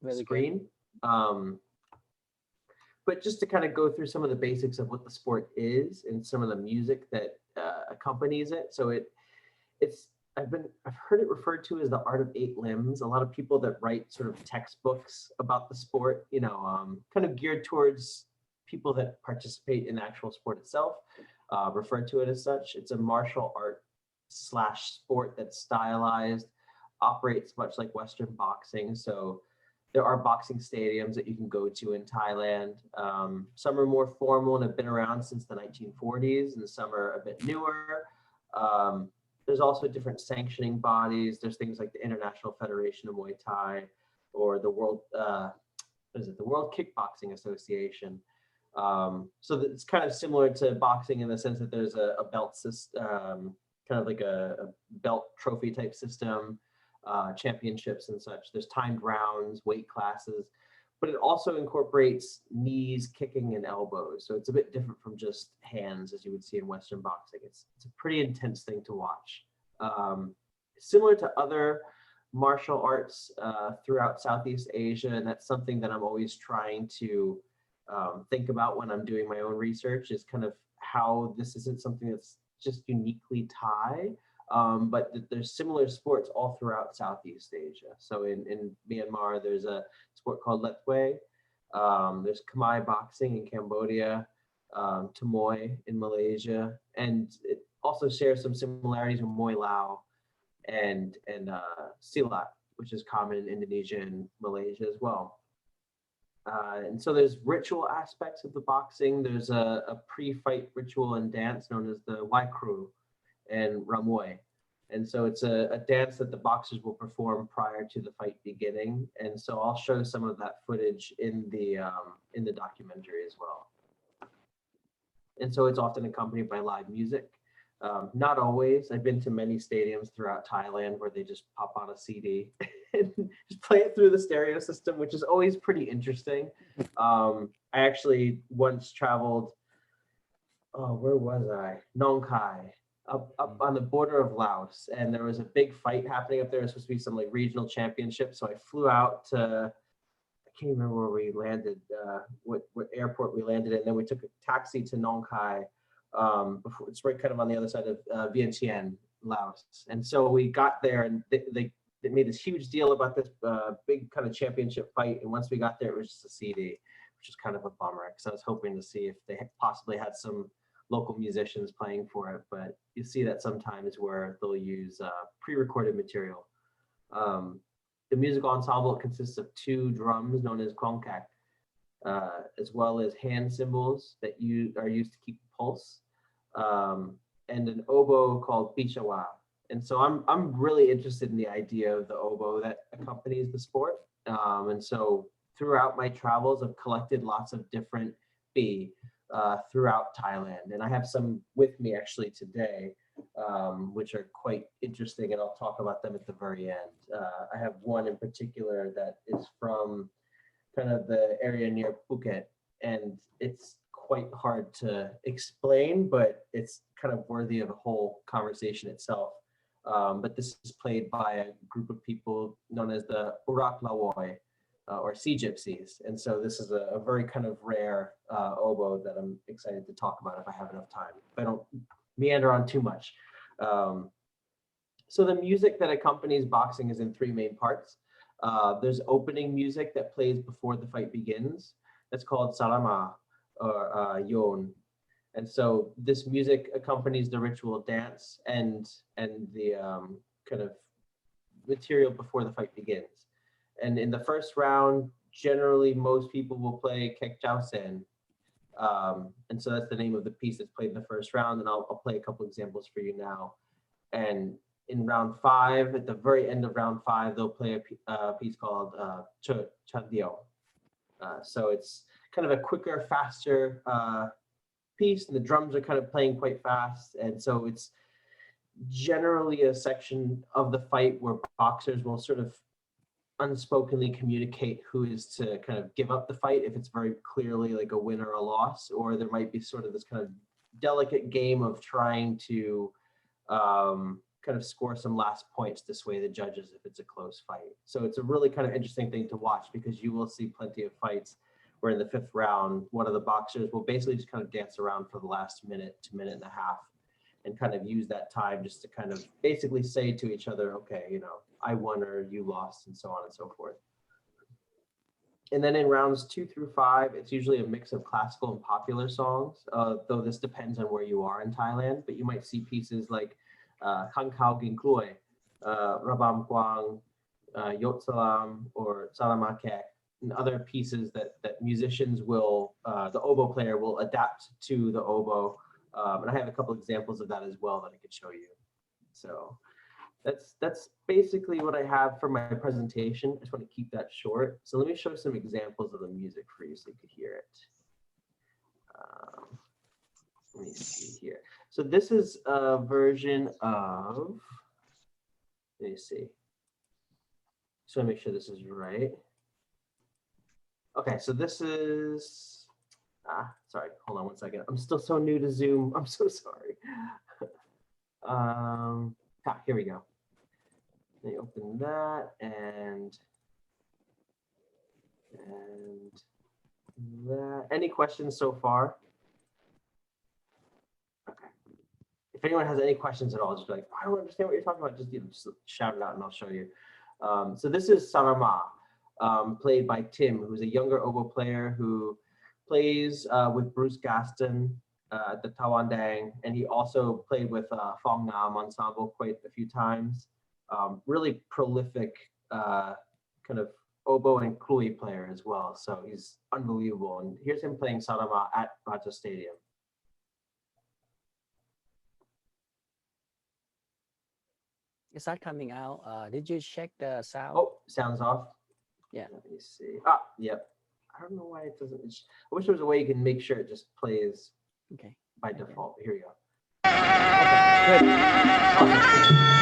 Very good. screen. But just to kind of go through some of the basics of what the sport is and some of the music that accompanies it. So I've heard it referred to as the art of eight limbs. A lot of people that write sort of textbooks about the sport, kind of geared towards people that participate in the actual sport itself, refer to it as such. It's a martial art / sport that's stylized, operates much like Western boxing. So there are boxing stadiums that you can go to in Thailand. Some are more formal and have been around since the 1940s, and some are a bit newer. There's also different sanctioning bodies. There's things like the International Federation of Muay Thai or the World Kickboxing Association. So it's kind of similar to boxing in the sense that there's a belt system, kind of like a belt trophy type system, championships and such. There's timed rounds, weight classes, but it also incorporates knees, kicking, and elbows. So it's a bit different from just hands as you would see in Western boxing. It's a pretty intense thing to watch. Similar to other martial arts throughout Southeast Asia, and that's something that I'm always trying to think about when I'm doing my own research, is kind of how this isn't something that's just uniquely Thai, but there's similar sports all throughout Southeast Asia. So in Myanmar, there's a sport called Letway. There's Khmer boxing in Cambodia, Tamoy in Malaysia, and it also shares some similarities with Muay Lao and Silat, which is common in Indonesia and Malaysia as well. And so there's ritual aspects of the boxing. There's a pre-fight ritual and dance known as the Waikru and Ramoy. And so it's a dance that the boxers will perform prior to the fight beginning. And so I'll show some of that footage in the documentary as well. And so it's often accompanied by live music. Not always. I've been to many stadiums throughout Thailand where they just pop on a CD and just play it through the stereo system, which is always pretty interesting. I actually once traveled, where was I? Nong Khai, up on the border of Laos, and there was a big fight happening up there. It was supposed to be some like regional championship. So I flew out to, I can't remember where we landed, what airport we landed in. Then we took a taxi to Nong Khai. Before, it's right kind of on the other side of Vientiane, Laos. And so we got there, and they made this huge deal about this big kind of championship fight. And once we got there, it was just a CD, which is kind of a bummer, because I was hoping to see if they possibly had some local musicians playing for it. But you see that sometimes where they'll use pre-recorded material. The musical ensemble consists of 2 drums known as kongkak, as well as hand cymbals that are used to keep the pulse, and an oboe called bichawa. And so I'm really interested in the idea of the oboe that accompanies the sport. And so throughout my travels, I've collected lots of different bi throughout Thailand. And I have some with me actually today, which are quite interesting, and I'll talk about them at the very end. I have one in particular that is from kind of the area near Phuket, and it's quite hard to explain, but it's kind of worthy of a whole conversation itself. But this is played by a group of people known as the Urak Lawoi, or Sea Gypsies. And so this is a very kind of rare oboe that I'm excited to talk about if I have enough time, if I don't meander on too much. So the music that accompanies boxing is in 3 main parts. There's opening music that plays before the fight begins. That's called Salama or Yon. And so this music accompanies the ritual dance and the kind of material before the fight begins. And in the first round, generally most people will play Kek Chao Sen. And so that's the name of the piece that's played in the first round. And I'll play a couple examples for you now. And in round 5, at the very end of round 5, they'll play a piece called Chö Chandio. So it's kind of a quicker, faster piece, and the drums are kind of playing quite fast. And so it's generally a section of the fight where boxers will sort of unspokenly communicate who is to kind of give up the fight if it's very clearly like a win or a loss, or there might be sort of this kind of delicate game of trying to kind of score some last points to sway the judges if it's a close fight. So it's a really kind of interesting thing to watch, because you will see plenty of fights where in the 5th round, one of the boxers will basically just kind of dance around for the last minute to minute and a half and kind of use that time just to kind of basically say to each other, okay, you know, I won or you lost, and so on and so forth. And then in rounds 2 through 5, it's usually a mix of classical and popular songs, though this depends on where you are in Thailand. But you might see pieces like Khang Khao Ging Kloi, Rabam Kwang, Yot Salam, or Salamakek, and other pieces that musicians will, the oboe player will adapt to the oboe. And I have a couple examples of that as well that I could show you. So that's basically what I have for my presentation. I just want to keep that short. So let me show some examples of the music for you so you could hear it. Let me see here. So this is a version of, let me see. Just want to make sure this is right. Okay, so this is, sorry, hold on one second. I'm still so new to Zoom. I'm so sorry. Here we go. Let me open that and that. Any questions so far? Okay. If anyone has any questions at all, just be like, I don't understand what you're talking about. Just, just shout it out and I'll show you. So this is Sarama, played by Tim, who's a younger oboe player who plays with Bruce Gaston at the Tawandang, and he also played with Phong Nam Ensemble quite a few times. Really prolific kind of oboe and klui player as well, so he's unbelievable. And here's him playing Sarama at Raja Stadium. Is that coming out? Did you check the sound? Oh, sound's off. Yeah. Let me see. Yep. I don't know why it doesn't. I wish there was a way you can make sure it just plays by default. Here we go. Okay, good. Awesome.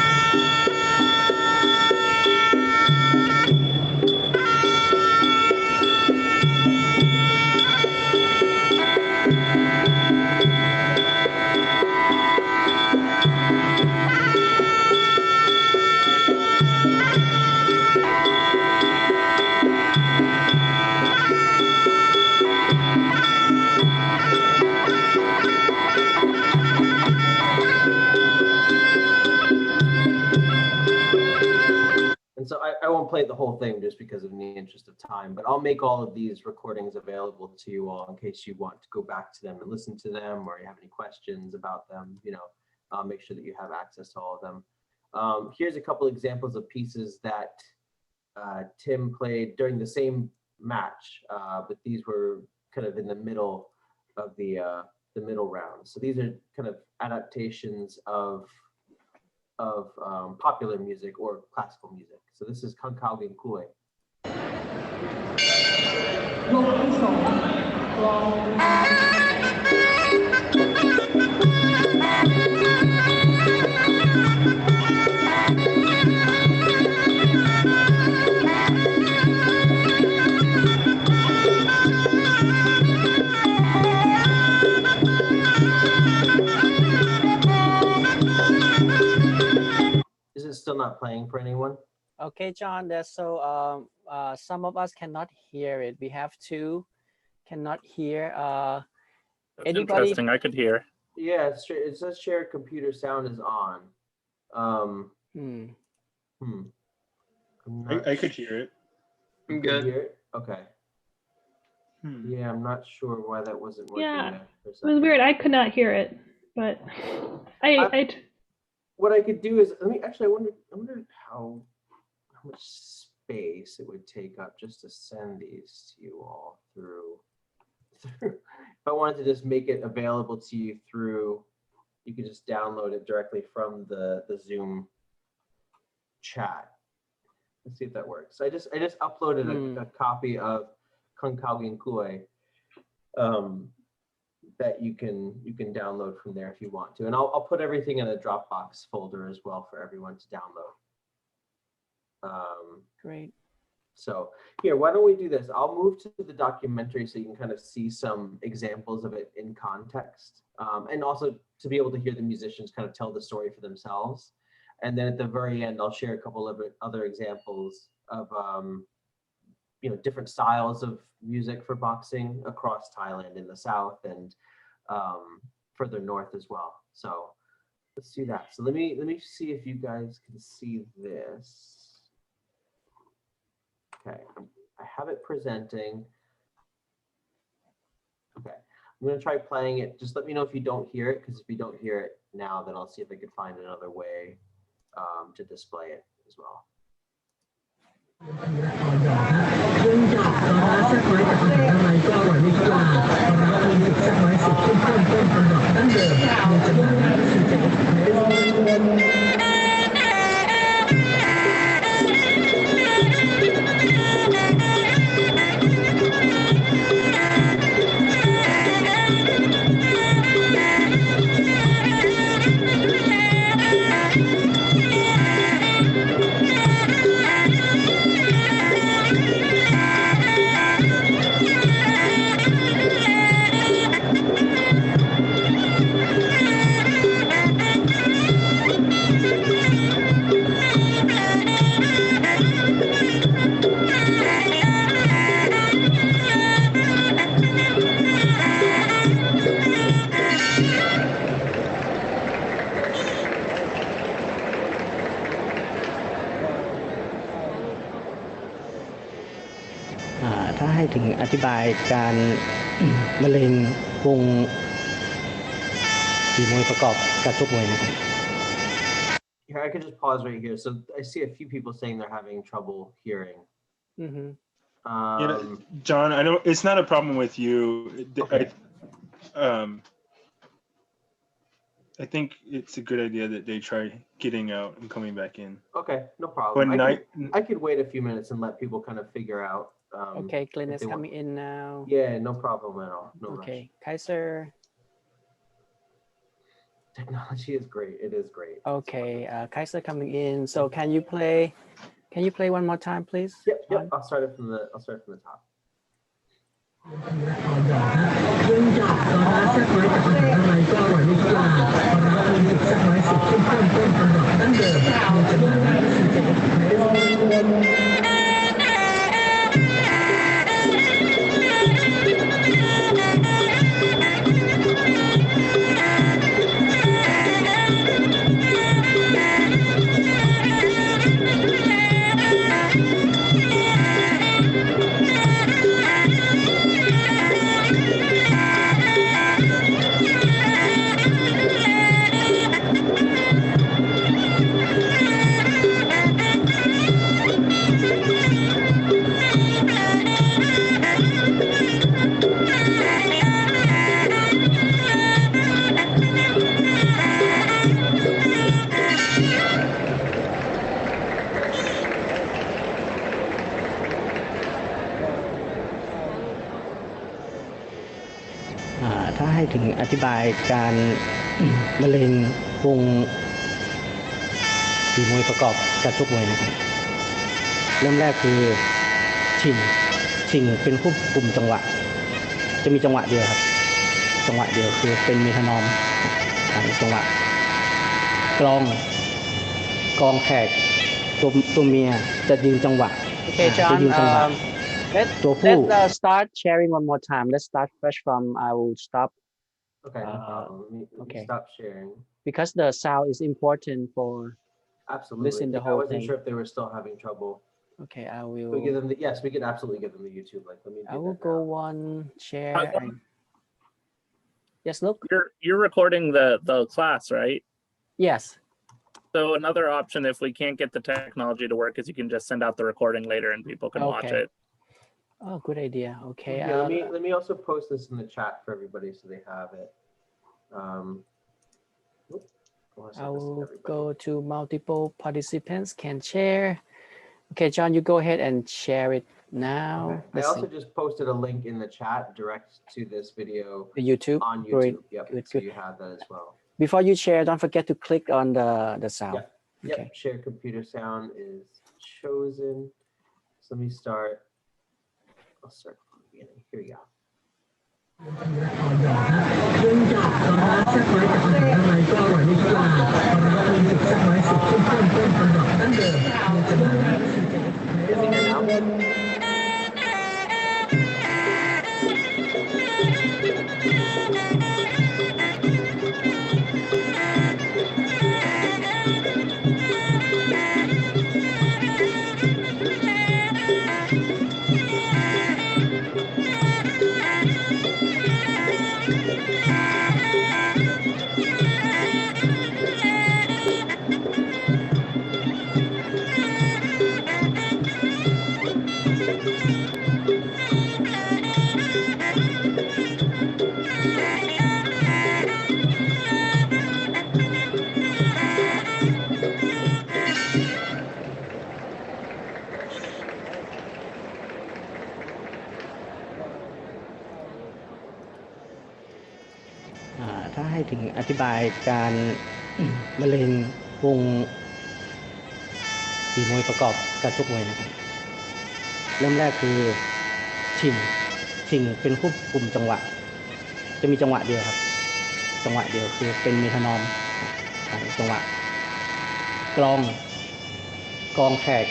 And so I won't play the whole thing just because of the interest of time, but I'll make all of these recordings available to you all in case you want to go back to them and listen to them, or you have any questions about them. You know, I'll make sure that you have access to all of them. Here's a couple examples of pieces that Tim played during the same match, but these were kind of in the middle of the middle round. So these are kind of adaptations of popular music or classical music. So this is Khang Khao Ging Kloi. Is it still not playing for anyone? Okay, John, so some of us cannot hear it. We have two cannot hear. That's Anybody? interesting. I could hear. Yeah, it says shared computer sound is on. I could hear it. I'm good. Hear it? Okay. Yeah, I'm not sure why that wasn't working. Yeah, it was weird. I could not hear it, but what I could do is I wonder how much space it would take up just to send these to you all through. If I wanted to just make it available to you through, you could just download it directly from the Zoom chat. Let's see if that works. I just uploaded a copy of Khang Khao Ging Kloi that you can download from there if you want to, and I'll put everything in a Dropbox folder as well for everyone to download. Great. So here, why don't we do this? I'll move to the documentary so you can kind of see some examples of it in context, and also to be able to hear the musicians kind of tell the story for themselves. And then at the very end, I'll share a couple of other examples of different styles of music for boxing across Thailand in the south and further north as well. So let's do that. So let me see if you guys can see this. Okay, I have it presenting. Okay, I'm gonna try playing it. Just let me know if you don't hear it, because if you don't hear it now, then I'll see if I can find another way to display it as well. เนื่องจากปลาร้าแซ่บไม้กับอาหารอะไรก็อร่อยไม่ทุกอย่างปลาร้ามีสูตรแซ่บไม้สูตรเข้มข้นต้นตำรับดั้งเดิมมีจำหน่ายที่4 7 ถ้าให้ถึงอธิบายการบรรเลงวงฝีมวยประกอบการชกมวยนะครับ Here, I could just pause right here. So I see a few people saying they're having trouble hearing. John, I know it's not a problem with you. Okay. I think it's a good idea that they try getting out and coming back in. Okay, no problem. But I could wait a few minutes and let people kind of figure out. Okay, Glenn is coming in now. Yeah, no problem at all. No Okay, rush. Kaiser. Technology is great. It is great. Okay, Kaiser coming in. So can you play one more time, please? Yep. I'll start it from the top. เนื่องจากปลาร้าแซ่บไม้กับอาหารอะไรก็อร่อยไม่ทุกอย่างปลาร้ามีสูตรแซ่บไม้สูตรเข้มข้นต้นตำรับดั้งเดิมมีจำหน่ายที่4 7 ถ้าให้ถึงอธิบายการบรรเลงวงฝีมวยประกอบการชกมวยนะครับเริ่มแรกคือชิงเป็นควบคุมจังหวะจะมีจังหวะเดียวครับจังหวะเดียวคือเป็นเมทานอมจังหวะกลองแขกตัวเมียจะยืนจังหวะ Okay, จะยืนจังหวะ John. Let's start sharing one more time. Let's start fresh from. I will stop. Okay, no problem. Let me stop sharing. Because the sound is important for. Absolutely. Listen the I whole wasn't thing. sure if they were still having trouble. Okay, I will. We give them yes, we could absolutely give them the YouTube link. Let me. I will go one share. Yes, look. You're recording the class, right? Yes. So another option, if we can't get the technology to work, is you can just send out the recording later and people can watch it. Oh, good idea. Okay. Yeah, let me also post this in the chat for everybody so they have it. I will go to multiple participants can share. Okay, John, you go ahead and share it now. Okay. I also just posted a link in the chat direct to this video The YouTube. on YouTube. Great. Yep. Good, So good. you have that as well. Before you share, don't forget to click on the sound. Yep. Okay. Share computer sound is chosen. So let me start. I'll start from the beginning. Here we go. เนื่องจากป สักไม้กับอาหารอะไรก็อร่อยนี่ปลาเรามีสุกสักไม้สุกเข้มข้นต้นตำรับดั้งเดิมมีจำหน่ายแล้วถ้าให้ถึงอธิบายการบรรเลงวงตีมวยประกอบการชกมวยนะครับเริ่มแรกคือชิงเป็นควบคุมจังหวะจะมีจังหวะเดียวครับจังหวะเดียวคือเป็นเมทานอมจังหวะกลองแขก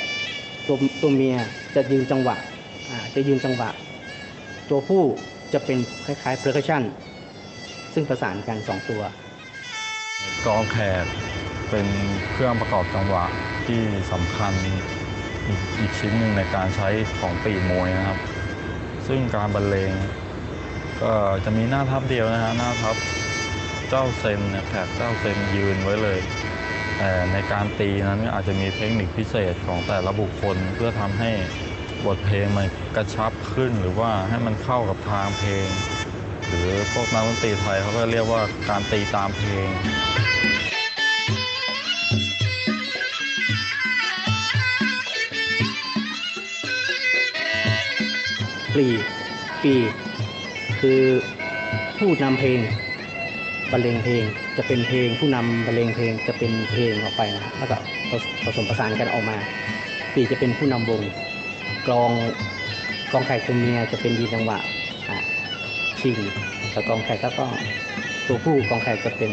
ตัวเมียจะยืนจังหวะตัวผู้จะเป็นคล้ายๆเพอร์คัชชั่นซึ่งประสานกัน2ตัวกลองแขกเป็นเครื่องประกอบจังหวะที่สำคัญอีกชิ้นหนึ่งในการใช้ของปีมวยนะครับซึ่งการบรรเลงก็จะมีหน้าทัพเดียวนะฮะหน้าทัพเจ้าเซนเนี่ยแขกเจ้าเซนยืนไว้เลยแต่ในการตีนั้นอาจจะมีเทคนิคพิเศษของแต่ละบุคคลเพื่อทำให้บทเพลงมันกระชับขึ้นหรือว่าให้มันเข้ากับทางเพลงหรือพวกนักดนตรีไทยเขาก็เรียกว่าการตีตามเพลงปีคือผู้นำเพลงบรรเลงเพลงจะเป็นเพลงผู้นำบรรเลงเพลงจะเป็นเพลงออกไปนะแล้วก็ผสมประสานกันออกมาปีจะเป็นผู้นำวงกลองแขกตัวเมียจะเป็นยืนจังหวะชิงแต่กองแขกก็ตัวผู้กองแขกจะเป็น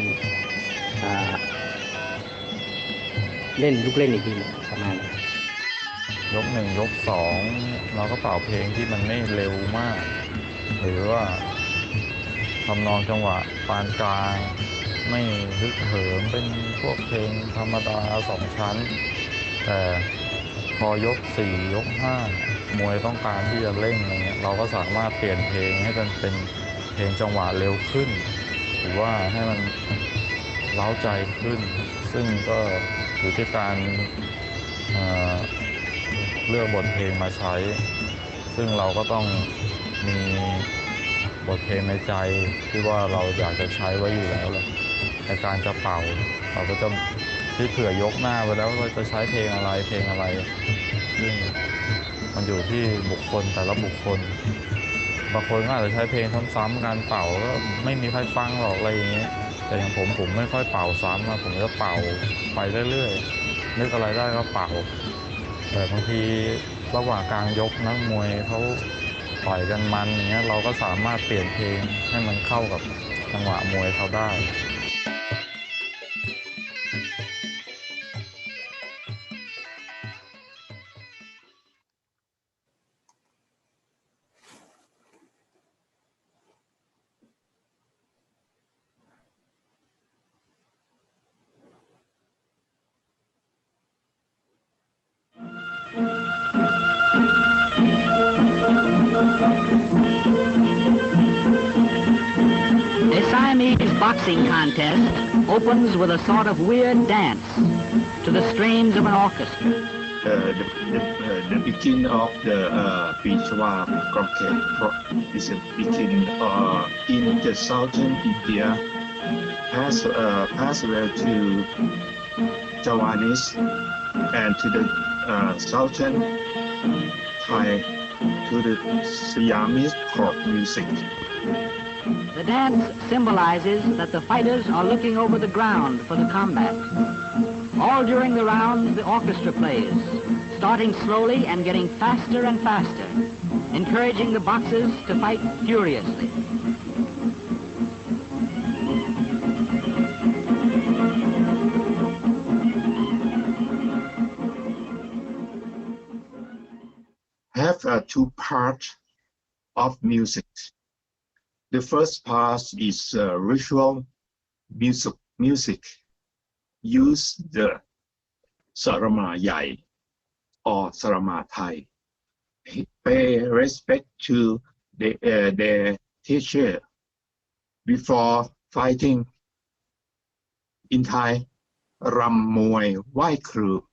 เล่นลูกเล่นอีกทีประมาณนี้ยก1ยก2เราก็เป่าเพลงที่มันไม่เร็วมากหรือว่าทำนองจังหวะปานกลางไม่ฮึกเหิมเป็นพวกเพลงธรรมดา2ชั้นแต่พอยก4ยก5มวยต้องการที่จะเร่งอะไรเงี้ยเราก็สามารถเปลี่ยนเพลงให้มันเป็นเพลงจังหวะเร็วขึ้นหรือว่าให้มันเร้าใจขึ้นซึ่งก็อยู่ที่การเลือกบทเพลงมาใช้ซึ่งเราก็ต้องมีบทเพลงในใจที่ว่าเราอยากจะใช้ไว้อยู่แล้วแหละในการจะเป่าเราก็จะคิดเผื่อยกหน้าไว้แล้วว่าจะใช้เพลงอะไรซึ่งมันอยู่ที่บุคคลแต่ละบุคคลบางคนก็อาจจะใช้เพลงซ้ำๆการเป่าก็ไม่มีใครฟังหรอกอะไรอย่างเงี้ยแต่อย่างผมไม่ค่อยเป่าซ้ำนะผมจะเป่าไปเรื่อยๆนึกอะไรได้ก็เป่าแต่บางทีระหว่างกลางยกนักมวยเขาต่อยกันมันอย่างเงี้ยเราก็สามารถเปลี่ยนเพลงให้มันเข้ากับจังหวะมวยเขาได้ A Siamese boxing contest opens with a sort of weird dance to the strains of an orchestra. The beginning of the Peshawar croquet is a beginning in the southern India, parallel to Javanese and to the southern Thai to the Siamese folk music. The dance symbolizes that the fighters are looking over the ground for the combat. All during the rounds, the orchestra plays, starting slowly and getting faster and faster, encouraging the boxers to fight furiously. two parts of music. The first part is ritual music. Use the sarama yai or sarama Thai. Pay respect to their teacher before fighting. In Thai, Ram Muay Wai Kru.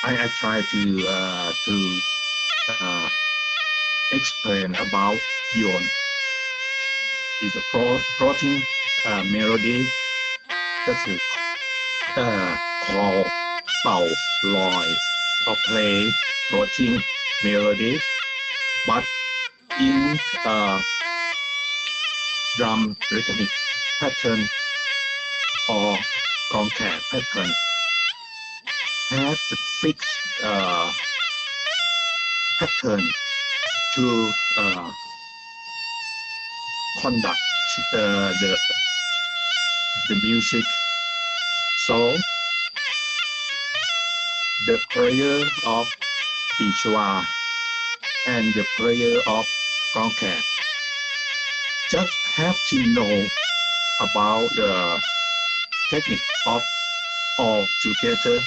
I try to explain about Yon. It's a floating melody that is called Bao Loi or play floating melody, but in drum rhythmic pattern or concat pattern has the fixed pattern to conduct the music. So the prayer of Pichwa and the prayer of concat just have to know about the technique of all together.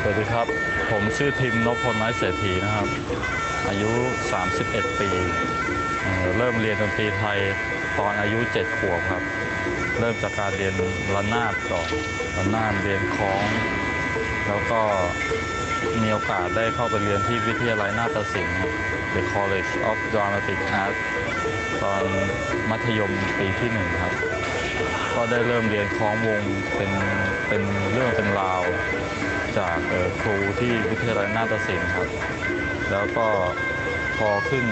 สวัสดีครับผมชื่อทิม นพพล น้อยเศรษฐีนะครับอายุ31 ปีเริ่มเรียนดนตรีไทยตอนอายุ7 ขวบครับเริ่มจากการเรียนระนาดก่อนระนาดเรียนคล้องแล้วก็มีโอกาสได้เข้าไปเรียนที่วิทยาลัยนาฏศิลป์ The College of Dramatic Art ตอนมัธยมปีที่1ครับก็ได้เริ่มเรียนคล้องวงเป็นเรื่องเป็นราวจากครูที่วิทยาลัยนาฏศิลป์ครับแล้วก็พอขึ้น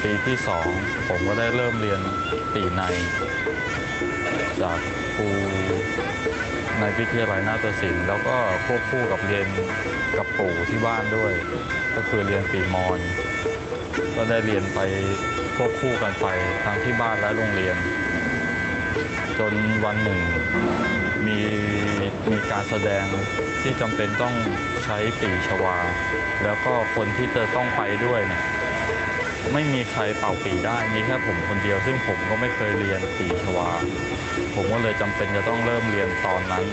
ปีที่2ผมก็ได้เริ่มเรียนตีในจากครูในวิทยาลัยนาฏศิลป์แล้วก็ควบคู่กับเรียนกับปู่ที่บ้านด้วยก็คือเรียนปีมอนก็ได้เรียนไปควบคู่กันไปทั้งที่บ้านและโรงเรียนจนวันหนึ่งมีการแสดงที่จำเป็นต้องใช้ปีชวาแล้วก็คนที่จะต้องไปด้วยเนี่ยไม่มีใครเป่าปีได้มีแค่ผมคนเดียวซึ่งผมก็ไม่เคยเรียนปีชวาผมก็เลยจำเป็นจะต้องเริ่มเรียนตอนนั้น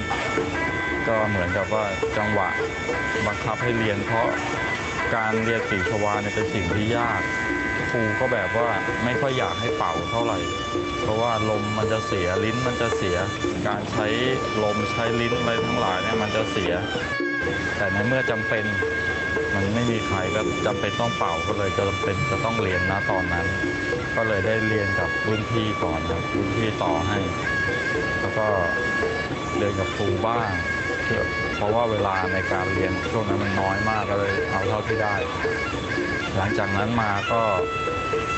ก็เหมือนกับว่าจังหวะบังคับให้เรียนเพราะการเรียนปีชวาเนี่ยเป็นสิ่งที่ยากครูก็แบบว่าไม่ค่อยอยากให้เป่าเท่าไหร่เพราะว่าลมมันจะเสียลิ้นมันจะเสียการใช้ลมใช้ลิ้นอะไรทั้งหลายเนี่ยมันจะเสียแต่ในเมื่อจำเป็นมันไม่มีใครก็จำเป็นต้องเป่าก็เลยจำเป็นจะต้องเรียนนะตอนนั้นก็เลยได้เรียนกับรุ่นพี่ก่อนครับรุ่นพี่ต่อให้แล้วก็เรียนกับครูบ้างเพราะว่าเวลาในการเรียนช่วงนั้นมันน้อยมากก็เลยเอาเท่าที่ได้หลังจากนั้นมาก็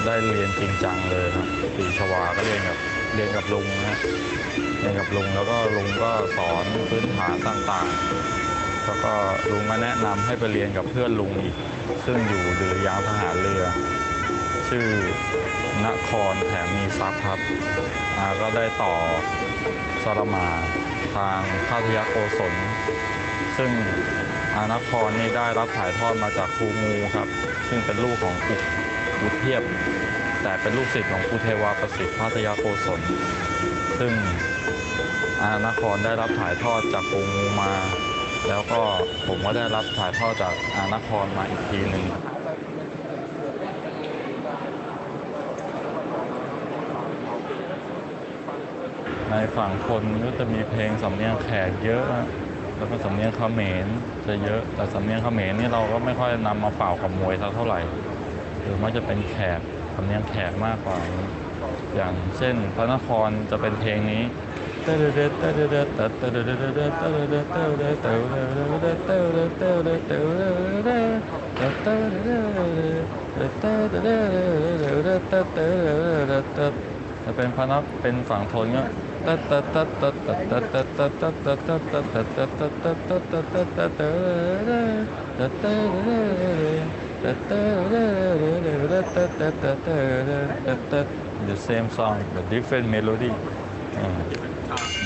ได้เรียนจริงจังเลยครับปีชวาก็เรียนกับลุงนะเรียนกับลุงแล้วก็ลุงก็สอนพื้นฐานต่างๆแล้วก็ลุงก็แนะนำให้ไปเรียนกับเพื่อนลุงอีกซึ่งอยู่ดุริยางค์ทหารเรือชื่อนครแถมมีทรัพย์ครับก็ได้ต่อสรมาทางข้าทยาโกศลซึ่งนครนี่ได้รับถ่ายทอดมาจากครูงูครับซึ่งเป็นลูกของอุเทียบแต่เป็นลูกศิษย์ของครูเทวาประสิทธิ์พัทยาโกศลซึ่งนครได้รับถ่ายทอดจากครูงูมาแล้วก็ผมก็ได้รับถ่ายทอดจากนครมาอีกทีหนึ่ง ในฝั่งคนก็จะมีเพลงสำเนียงแขกเยอะแล้วก็สำเนียงเขมรจะเยอะแต่สำเนียงเขมรนี่เราก็ไม่ค่อยนำมาเป่ากับมวยเท่าไหร่หรือมันจะเป็นแขกสำเนียงแขกมากกว่าอย่างเช่นพระนครจะเป็นเพลงนี้ถ้าเป็นพระนครเป็นฝั่งทนก็the same song but different melody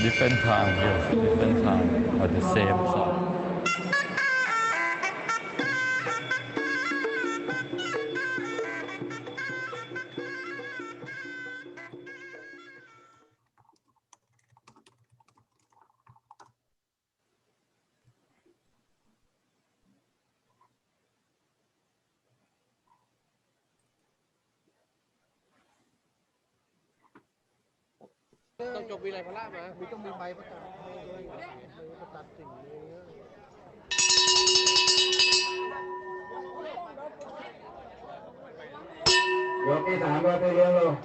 different time yes different time but the same songต้องจบวิไลพละมามีต้องมีใบประกาศด้วยประกาศสิ่งนี้ยกที่3มาไปเรียงลง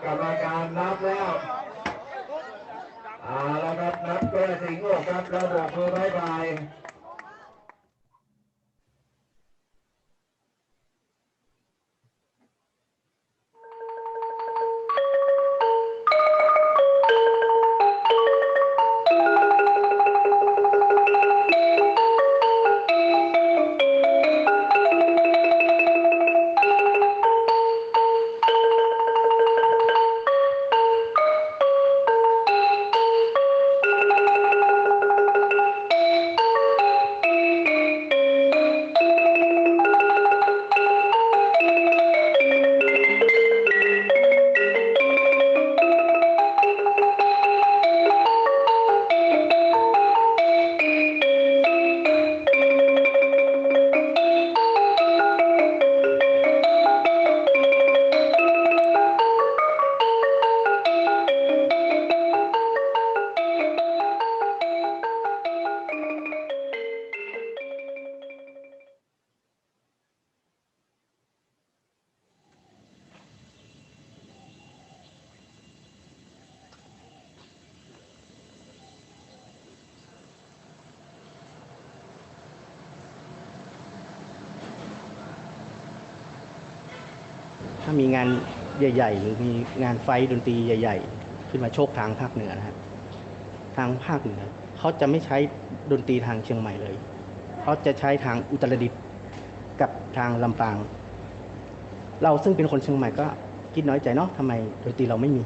กรรมการนับแล้วแล้วครับนับแก้สิงห์อกครับระบบมือบายบายถ้ามีงานใหญ่ๆหรือมีงานไฟดนตรีใหญ่ๆขึ้นมาโชคทางภาคเหนือนะครับทางภาคเหนือเขาจะไม่ใช้ดนตรีทางเชียงใหม่เลยเขาจะใช้ทางอุตรดิตถ์กับทางลำปางเราซึ่งเป็นคนเชียงใหม่ก็คิดน้อยใจเนาะทำไมดนตรีเราไม่มี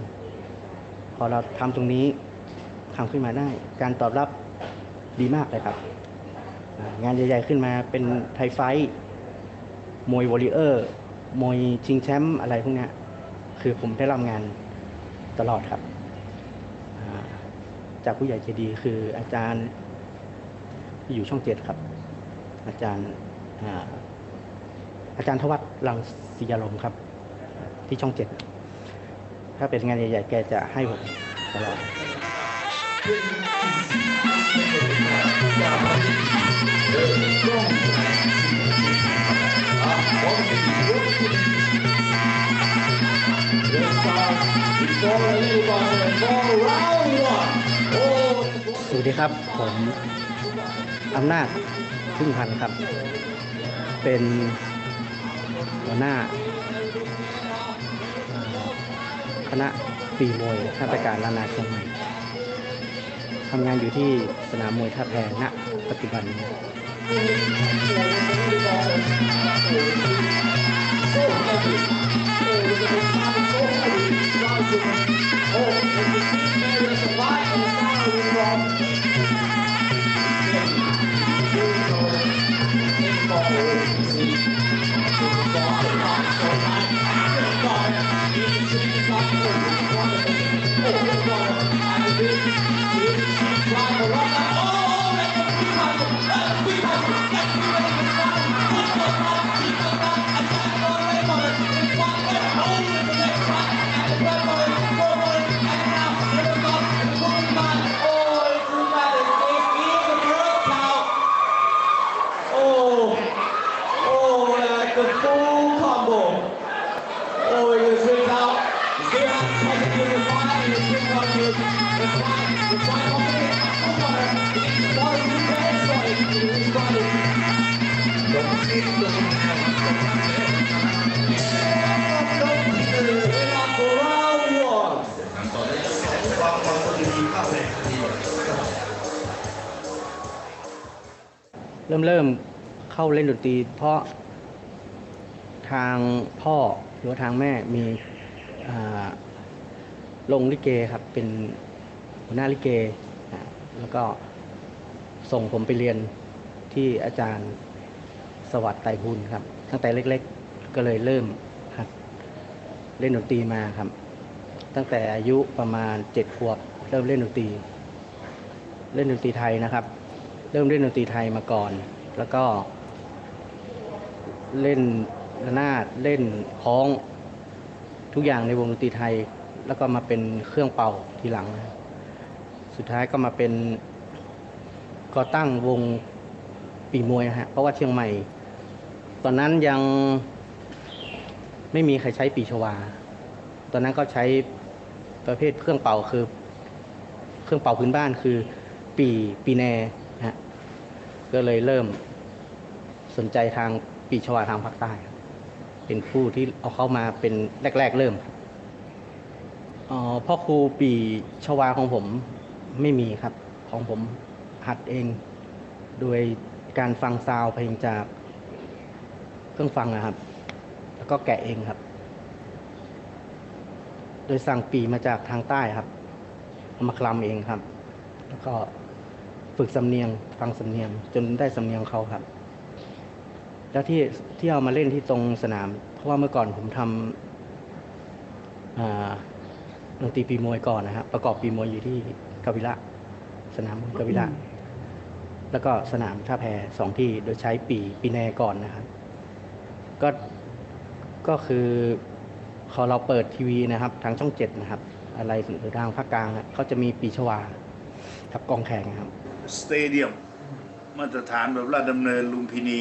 พอเราทำตรงนี้ทำขึ้นมาได้การตอบรับดีมากเลยครับงานใหญ่ๆขึ้นมาเป็นไทยไฟท์มวยวอริเออร์มวยชิงแชมป์อะไรพวกนี้คือผมได้รับงานตลอดครับจากผู้ใหญ่ใจดีคืออาจารย์ที่อยู่ช่อง7ครับอาจารย์ทวัฒน์รังสียาลมครับที่ช่อง7ถ้าเป็นงานใหญ่ๆแกจะให้ผมตลอดสวัสดีครับผม อำนาจพึ่งพันธ์ครับเป็นหัวหน้าคณะปีมวยข้าราชการล้านนาเชียงใหม่ทำงานอยู่ที่สนามมวยท่าแพณปัจจุบันนี้เริ่มเข้าเล่นดนตรีเพราะทางพ่อหรือว่าทางแม่มีลงลิเกครับเป็นหัวหน้าลิเกแล้วก็ส่งผมไปเรียนที่อาจารย์สวัสดิ์ไตรบุญครับตั้งแต่เล็กๆก็เลยเริ่มหัดเล่นดนตรีมาครับตั้งแต่อายุประมาณ7 ขวบเริ่มเล่นดนตรีไทยนะครับเริ่มเล่นดนตรีไทยมาก่อนแล้วก็เล่นระนาดเล่นคล้องทุกอย่างในวงดนตรีไทยแล้วก็มาเป็นเครื่องเป่าทีหลังนะสุดท้ายก็มาเป็นก่อตั้งวงปีมวยนะฮะเพราะว่าเชียงใหม่ตอนนั้นยังไม่มีใครใช้ปีชวาตอนนั้นก็ใช้ประเภทเครื่องเป่าคือเครื่องเป่าพื้นบ้านคือปีแนฮะก็เลยเริ่มสนใจทางปีชวาทางภาคใต้เป็นผู้ที่เอาเข้ามาเป็นแรกๆเริ่มพ่อครูปีชวาของผมไม่มีครับของผมหัดเองโดยการฟังซาวด์เพลงจากเครื่องฟังนะครับแล้วก็แกะเองครับโดยสั่งปีมาจากทางใต้ครับเอามาคลำเองครับแล้วก็ฝึกสำเนียงฟังสำเนียงจนได้สำเนียงเขาครับแล้วที่เอามาเล่นที่ตรงสนามเพราะว่าเมื่อก่อนผมทำดนตรีปีมวยก่อนนะครับประกอบปีมวยอยู่ที่กวิระสนามกวิระแล้วก็สนามท่าแพ2 ที่โดยใช้ปีแนก่อนนะครับก็คือพอเราเปิดทีวีนะครับทางช่อง7นะครับอะไรหรือทางภาคกลางเขาจะมีปีชวากับกองแข่งครับสเตเดียมมาตรฐานแบบราชดำเนินลุมพินี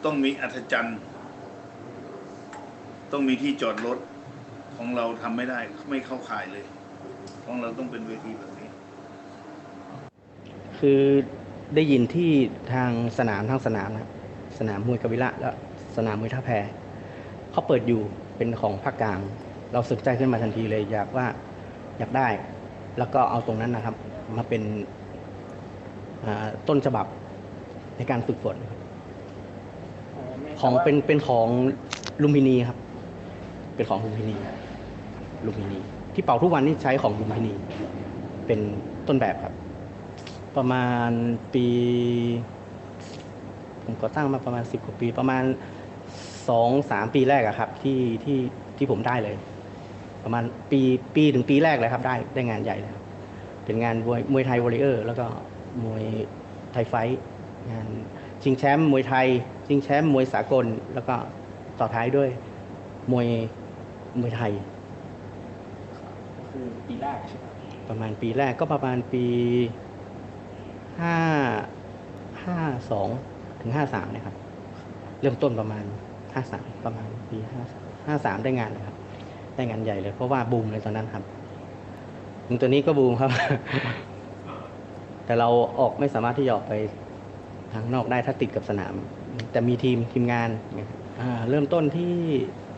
ต้องมีอัศจรรย์ต้องมีที่จอดรถของเราทำไม่ได้ไม่เข้าข่ายเลยของเราต้องเป็นเวทีแบบนี้คือได้ยินที่ทางสนามนะครับสนามมวยกวิระและสนามมวยท่าแพเขาเปิดอยู่เป็นของภาคกลางเราสนใจขึ้นมาทันทีเลยอยากได้แล้วก็เอาตรงนั้นนะครับมาเป็นต้นฉบับในการฝึกฝนของเป็นของลุมพินีครับเป็นของลุมพินีที่เป่าทุกวันนี้ใช้ของลุมพินีเป็นต้นแบบครับประมาณปีผมก่อตั้งมาประมาณ10 กว่าปีประมาณ 2-3 ปีแรกอะครับที่ผมได้เลยประมาณปีถึงปีแรกเลยครับได้งานใหญ่เลยเป็นงานมวยไทยวอริเออร์แล้วก็มวยไทยไฟท์งานชิงแชมป์มวยไทยชิงแชมป์มวยสากลแล้วก็ต่อท้ายด้วยมวยไทยคือปีแรกใช่ไหมประมาณปีแรกก็ประมาณปี52 ถึง 53นะครับเริ่มต้นประมาณ53ประมาณปี53ได้งานเลยครับได้งานใหญ่เลยเพราะว่าบูมเลยตอนนั้นครับตัวนี้ก็บูมครับ แต่เราออกไม่สามารถที่จะออกไปทางนอกได้ถ้าติดกับสนาม แต่มีทีมงานเริ่มต้นที่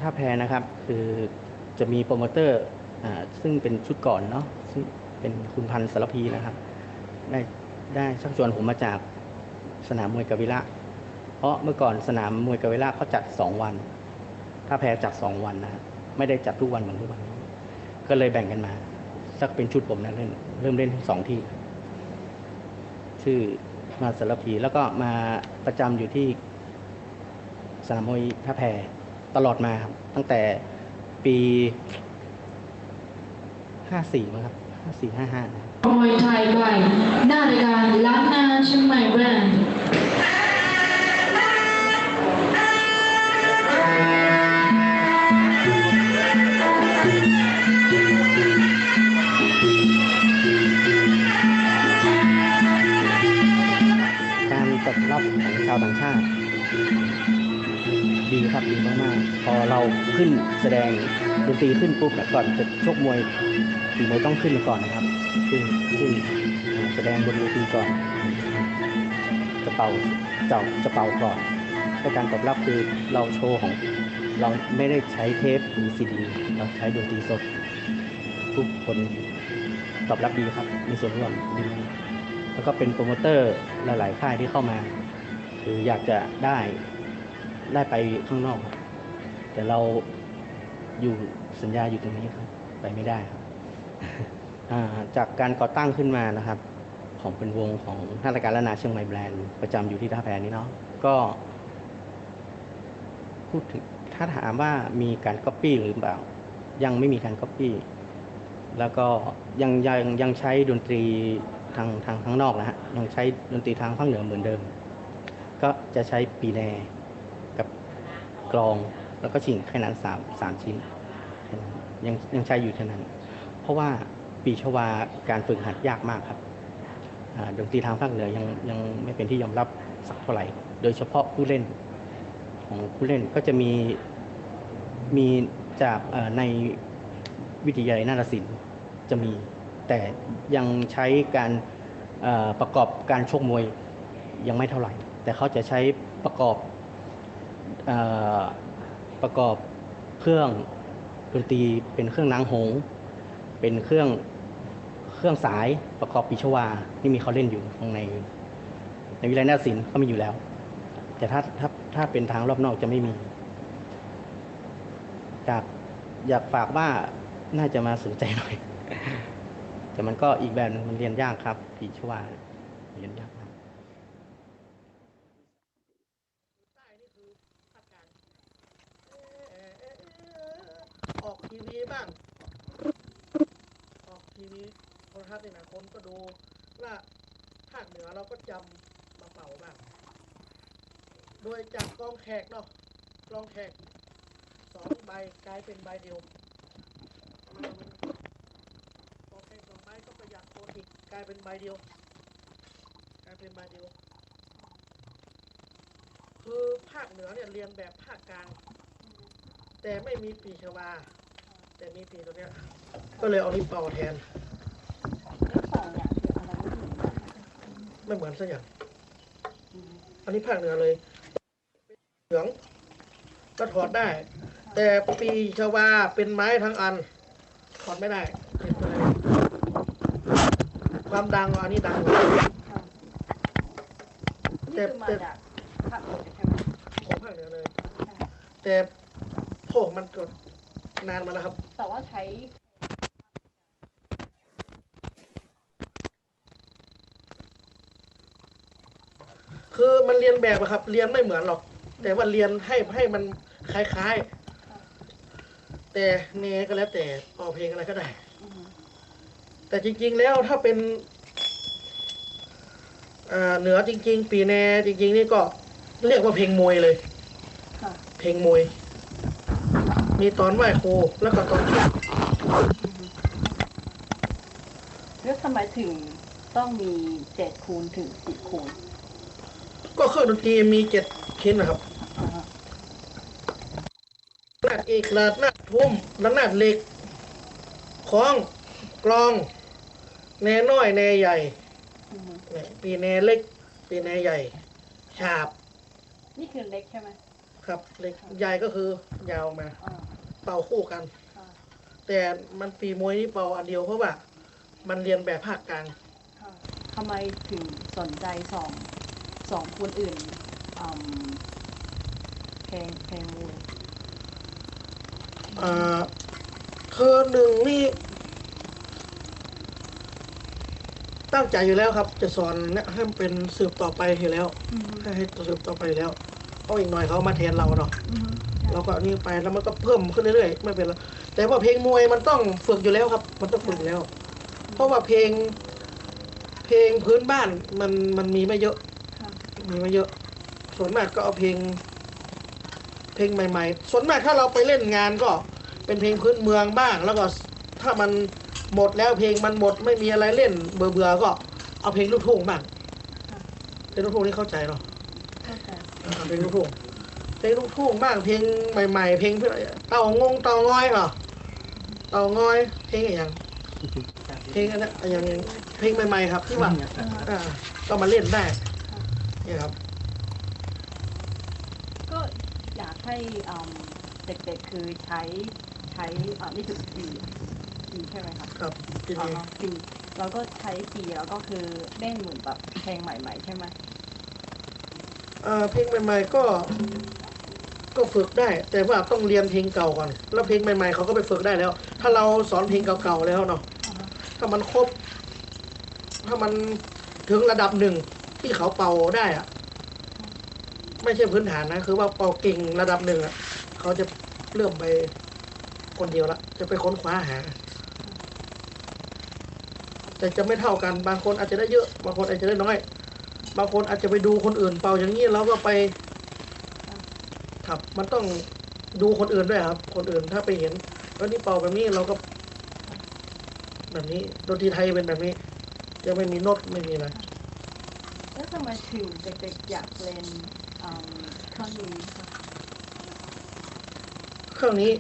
ท่าแพนะครับคือจะมีโปรโมเตอร์ซึ่งเป็นชุดก่อนเนาะซึ่งเป็นคุณพันธ์สารพีนะครับได้ชักชวนผมมาจากสนามมวยกวิระเพราะเมื่อก่อนสนามมวยกวิระเขาจัด2 วันท่าแพจัด2 วันนะไม่ได้จัดทุกวันเหมือนทุกวันนี้ก็เลยแบ่งกันมาสักเป็นชุดผมนะเริ่มเล่นทั้ง2 ที่ชื่อมาสารพีแล้วก็มาประจำอยู่ที่สนามมวยท่าแพตลอดมาครับตั้งแต่ปี54มั้งครับ54-55นะมวยไทยไปหน้ารายการล้านนาเชียงใหม่แบรนด์การตอบรับของชาวต่างชาติดีครับดีมากๆพอเราขึ้นแสดงดนตรีขึ้นปุ๊บก่อนจะชกมวยฝีมือต้องขึ้นก่อนนะครับขึ้นแสดงบนเวทีก่อนจะเป่าก่อนแต่การตอบรับคือเราโชว์ของเราไม่ได้ใช้เทปหรือซีดีเราใช้ดนตรีสดทุกคนตอบรับดีครับมีส่วนร่วมดีแล้วก็เป็นโปรโมเตอร์หลายๆค่ายที่เข้ามาคืออยากจะได้ไปข้างนอกแต่เราอยู่สัญญาอยู่ตรงนี้ครับไปไม่ได้ครับจากการก่อตั้งขึ้นมานะครับของเป็นวงของท่ารายการล้านนาเชียงใหม่แบรนด์ประจำอยู่ที่ท่าแพนี้เนาะก็พูดถึงถ้าถามว่ามีการก๊อปปี้หรือเปล่ายังไม่มีการก๊อปปี้แล้วก็ยังใช้ดนตรีทางข้างนอกนะฮะยังใช้ดนตรีทางภาคเหนือเหมือนเดิมก็จะใช้ปีแนกับกลองแล้วก็ชิงแค่นั้น3 ชิ้นยังใช้อยู่เท่านั้นเพราะว่าปีชวาการฝึกหัดยากมากครับดนตรีทางภาคเหนือยังไม่เป็นที่ยอมรับสักเท่าไหร่โดยเฉพาะผู้เล่นก็จะมีจากในวิทยาลัยนาฏศิลป์จะมีแต่ยังใช้การประกอบการชกมวยยังไม่เท่าไหร่แต่เขาจะใช้ประกอบเครื่องดนตรีเป็นเครื่องนางหงเป็นเครื่องสายประกอบปีชวาที่มีเขาเล่นอยู่ข้างในวิทยาลัยนาฏศิลป์เขามีอยู่แล้วแต่ถ้าเป็นทางรอบนอกจะไม่มีอยากฝากว่าน่าจะมาสนใจหน่อยแต่มันก็อีกแบบมันเรียนยากครับปีชวาเรียนยากออกทีวีบ้างออกทีวีโทรทัศน์นี่นะคนก็ดูว่าภาคเหนือเราก็จำมาเป่าบ้างโดยจากกองแขกเนาะกองแขก2 ใบกลายเป็นใบเดียวกองแขก2 ใบก็ประหยัดตัวอีกกลายเป็นใบเดียวคือภาคเหนือเนี่ยเรียนแบบภาคกลางแต่ไม่มีปีชวาแต่มีปีตัวเนี้ยก็เลยเอานี้เป่าแทนไม่เหมือนสักอย่างอันนี้ภาคเหนือเลยเหลืองก็ถอดได้แต่ปีชวาเป็นไม้ทั้งอันถอดไม่ได้เห็นเลยความดังอันนี้ดังแต่ของภาคเหนือเลยแต่โผล่มันก็นานมาแล้วครับแต่ว่าใช้คือมันเรียนแบบอะครับเรียนไม่เหมือนหรอกแต่ว่าเรียนให้มันคล้ายๆแต่เนก็แล้วแต่ออกเพลงอะไรก็ได้แต่จริงๆแล้วถ้าเป็นเหนือจริงๆปีแนจริงๆนี่ก็เรียกว่าเพลงมวยเลยเพลงมวยมีตอนไหว้ครูแล้วก็ตอนแล้วทำไมถึงต้องมี7 คูณถึง10 คูณก็เครื่องดนตรีมี7 ชิ้นนะครับระนาดเอกระนาดทุ่มระนาดเหล็กคล้องกลองแนน้อยแนใหญ่ เนี่ยปีแหนเล็กปีแหนใหญ่ฉาบ นี่คือเล็กใช่ไหมครับเล็กใหญ่ก็คือยาวมาเป่าคู่กันแต่มันปีมวยนี่เป่าอันเดียวเพราะว่ามันเรียนแบบภาคกลางทำไมถึงสนใจสองคนอื่นเพลงมวยคือหนึ่งนี่ตั้งใจอยู่แล้วครับจะสอนเนี่ยให้มันเป็นสืบต่อไปอยู่แล้วให้สืบต่อไปแล้วเอาอีกหน่อยเขามาแทนเราเนาะเราก็นี่ไปแล้วมันก็เพิ่มขึ้นเรื่อยๆไม่เป็นไรแต่ว่าเพลงมวยมันต้องฝึกอยู่แล้วครับมันต้องฝึกอยู่แล้ว เพราะว่าเพลงพื้นบ้านมันมีไม่เยอะมีไม่เยอะส่วนมากก็เอาเพลงใหม่ๆส่วนมากถ้าเราไปเล่นงานก็เป็นเพลงพื้นเมืองบ้างแล้วก็ถ้ามันหมดแล้วเพลงมันหมดไม่มีอะไรเล่นเบื่อก็เอาเพลงลูกทุ่งบ้างเพลงลูกทุ่งนี่เข้าใจเนาะเพลงลูกทุ่งบ้างเพลงใหม่ๆเพลงเต่างอยเหรอเต่างอยเพลงอย่างเพลงอันนี้อย่างเพลงใหม่ๆครับที่ว่าก็มาเล่นได้นี่ครับก็อยากให้เด็กๆคือใช้นี่คือปีใช่ไหมครับครับปีแล้วก็ใช้ปีแล้วก็คือเล่นเหมือนแบบเพลงใหม่ๆใช่ไหมเพลงใหม่ๆก็ฝึกได้แต่ว่าต้องเรียนเพลงเก่าก่อนแล้วเพลงใหม่ๆเขาก็ไปฝึกได้แล้ว ถ้าเราสอนเพลงเก่าๆแล้วเนาะถ้ามันครบถ้ามันถึงระดับหนึ่งที่เขาเป่าได้อะไม่ใช่พื้นฐานนะคือว่าเป่าเก่งระดับหนึ่งอ่ะเขาจะเริ่มไปคนเดียวละจะไปค้นคว้าหาแต่จะไม่เท่ากันบางคนอาจจะได้เยอะบางคนอาจจะได้น้อยบางคนอาจจะไปดูคนอื่นเป่าอย่างนี้แล้วก็ไปครับมันต้องดูคนอื่นด้วยครับคนอื่นถ้าไปเห็นว่านี่เป่าแบบนี้เราก็แบบนี้ดนตรีไทยเป็นแบบนี้จะไม่มีโน้ตไม่มีอะไรแล้วทำไมถึงเด็กๆอยากเล่นเครื่องนี้เครื่องนี้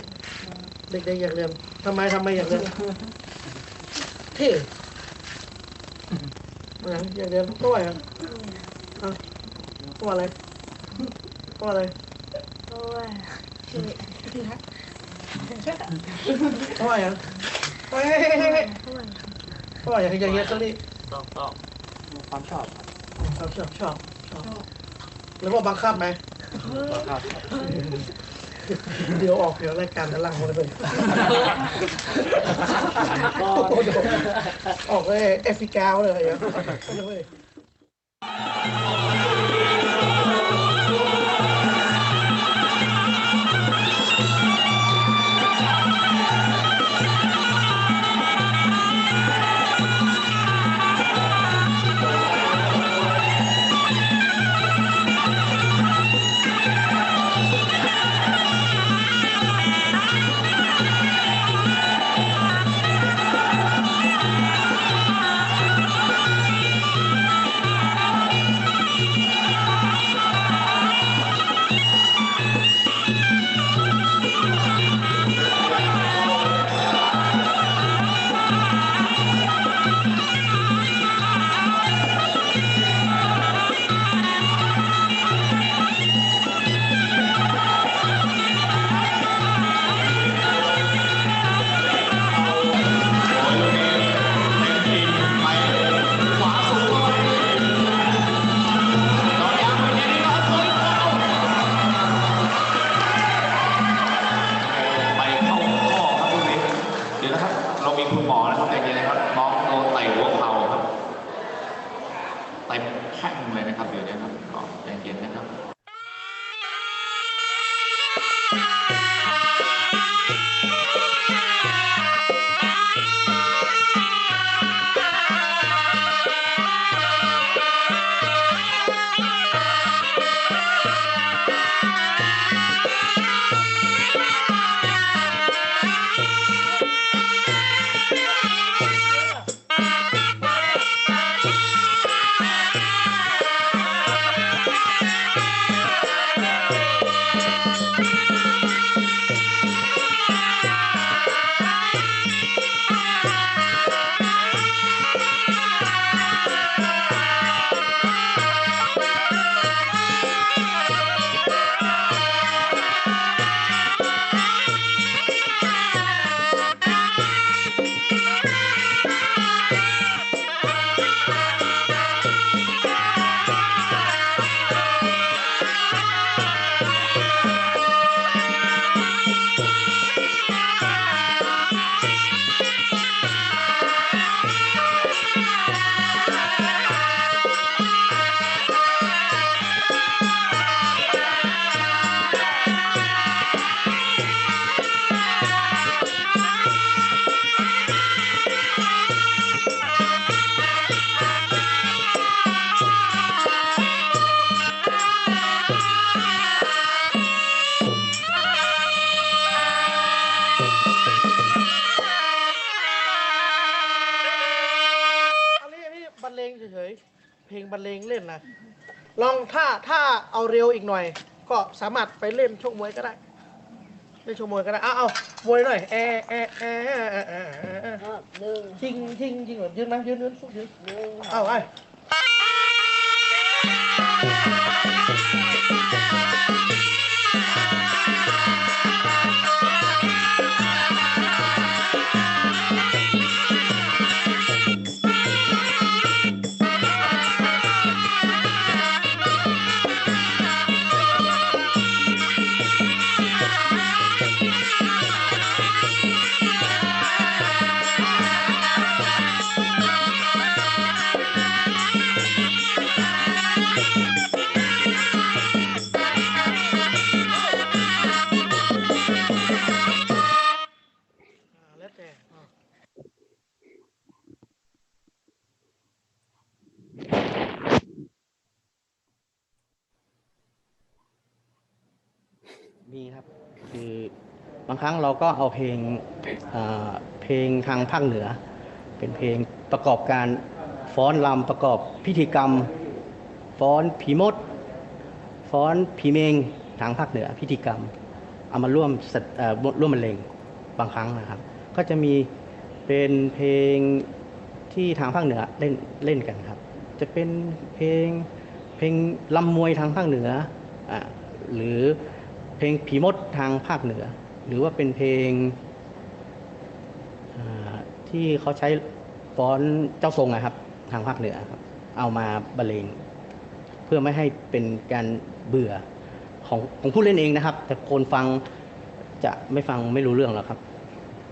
เด็กๆอยากเรียนทำไมอยากเรียนเท่อยากเรียนเพราะอะไรเพราะอะไรเพราะอะไรเพราะอะไรเพราะอะไรเพราะอะไรอยากเรียนเครื่องนี้ความชอบแล้วว่าบังคับไหมบังคับเดี๋ยวออกเดี๋ยวรายการจะลั่งมาเลยออกเลยแอฟริกาเลยอ่ะ เลงเฉยๆเพลงบรรเลงเล่นนะลองถ้าเอาเร็วอีกหน่อยก็สามารถไปเล่นชกมวยก็ได้เล่นชกมวยก็ได้เอามวยหน่อยยิงเหรอยืนนะยืนเอาไปมีครับคือบางครั้งเราก็เอาเพลงทางภาคเหนือเป็นเพลงประกอบการฟ้อนรำประกอบพิธีกรรมฟ้อนผีมดฟ้อนผีเมงทางภาคเหนือพิธีกรรมเอามาร่วมบรรเลงบางครั้งนะครับก็จะมีเป็นเพลงที่ทางภาคเหนือเล่นกันครับจะเป็นเพลงลำมวยทางภาคเหนือหรือเพลงผีมดทางภาคเหนือหรือว่าเป็นเพลงที่เขาใช้ฟ้อนเจ้าทรงนะครับทางภาคเหนือครับเอามาบรรเลงเพื่อไม่ให้เป็นการเบื่อของผู้เล่นเองนะครับแต่คนฟังจะไม่ฟังไม่รู้เรื่องหรอกครับ